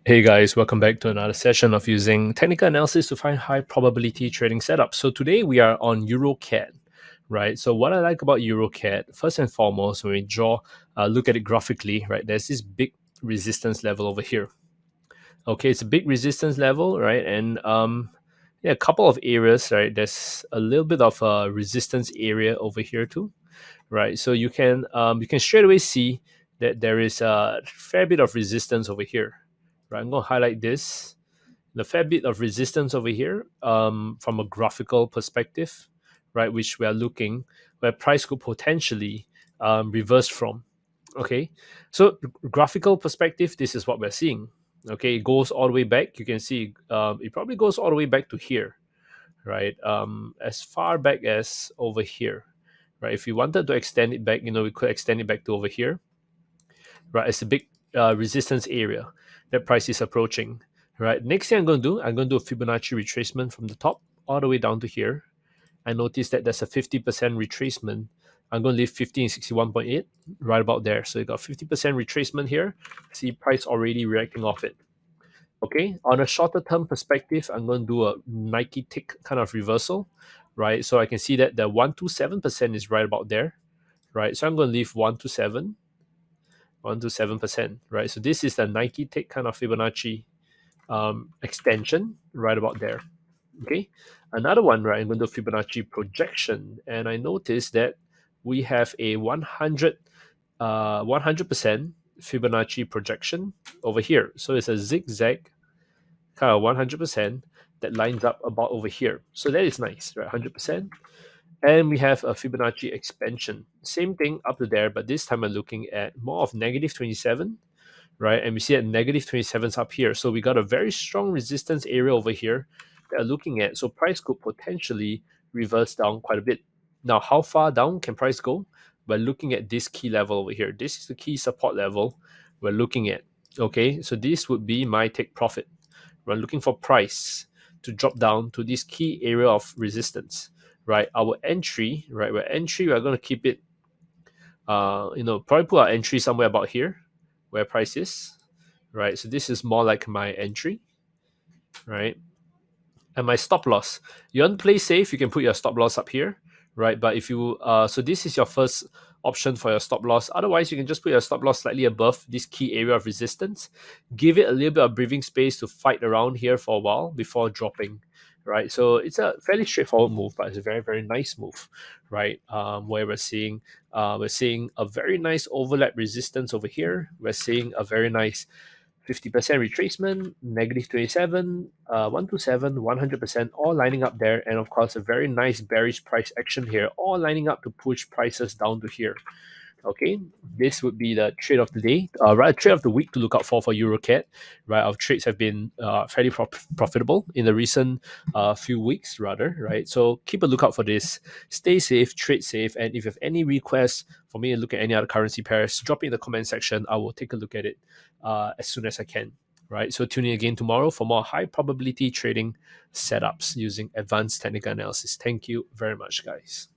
Hey guys, welcome back to another session of using technical analysis to find high probability trading setups. So today we are on Euro CAD, right? So what I like about Euro CAD, first and foremost, when we look at it graphically, right? There's this big resistance level over here. Okay, it's a big resistance level, right? And yeah, a couple of areas, right? There's a little bit of a resistance area over here too, right? So you can straight away see that there is a fair bit of resistance over here, right? I'm going to highlight this, the fair bit of resistance over here, from a graphical perspective, right? Which we are looking where price could potentially reverse from. Okay, so graphical perspective, this is what we're seeing. Okay, it goes all the way back. You can see it probably goes all the way back to here, right? As far back as over here, right? If we wanted to extend it back, we could extend it back to over here, right? It's a big resistance area that price is approaching, right? Next thing I'm going to do, I'm going to do a Fibonacci retracement from the top all the way down to here. I noticed that there's a 50% retracement. I'm going to leave 1561.8 right about there. So you got 50% retracement here. See price already reacting off it. Okay, on a shorter term perspective, I'm going to do a Nike tick kind of reversal, right? So I can see that the 127% is right about there, right? So I'm going to leave 127%, right? So this is the Nike tick kind of Fibonacci extension right about there. Okay, another one, right? I'm going to do Fibonacci projection, and I noticed that we have a 100% Fibonacci projection over here. So it's a zigzag kind of 100% that lines up about over here. So that is nice, right? 100%. And we have a Fibonacci expansion. Same thing up to there, but this time I'm looking at more of negative 27, right? And we see that negative 27 is up here. So we got a very strong resistance area over here that are looking at. So price could potentially reverse down quite a bit. Now, how far down can price go? By looking at this key level over here. This is the key support level we're looking at. Okay, so this would be my take profit. We're looking for price to drop down to this key area of resistance, right? Our entry, right? We're going to keep it, probably put our entry somewhere about here where price is, right? So this is more like my entry, right? And my stop loss. You want to play safe, you can put your stop loss up here, right? But if you, so this is your first option for your stop loss. Otherwise, you can just put your stop loss slightly above this key area of resistance. Give it a little bit of breathing space to fight around here for a while before dropping, right? So it's a fairly straightforward move, but it's a very, very nice move, right? Where we're seeing a very nice overlap resistance over here. We're seeing a very nice 50% retracement, negative 27, 127, 100%, all lining up there. And of course, a very nice bearish price action here, all lining up to push prices down to here. Okay, this would be the trade of the day, rather trade of the week to look out for EuroCAD. Right, our trades have been fairly profitable in the recent few weeks, rather. Right, so keep a lookout for this. Stay safe, trade safe, and if you have any requests for me to look at any other currency pairs, drop it in the comment section. I will take a look at it as soon as I can. Right, so tune in again tomorrow for more high probability trading setups using advanced technical analysis. Thank you very much, guys.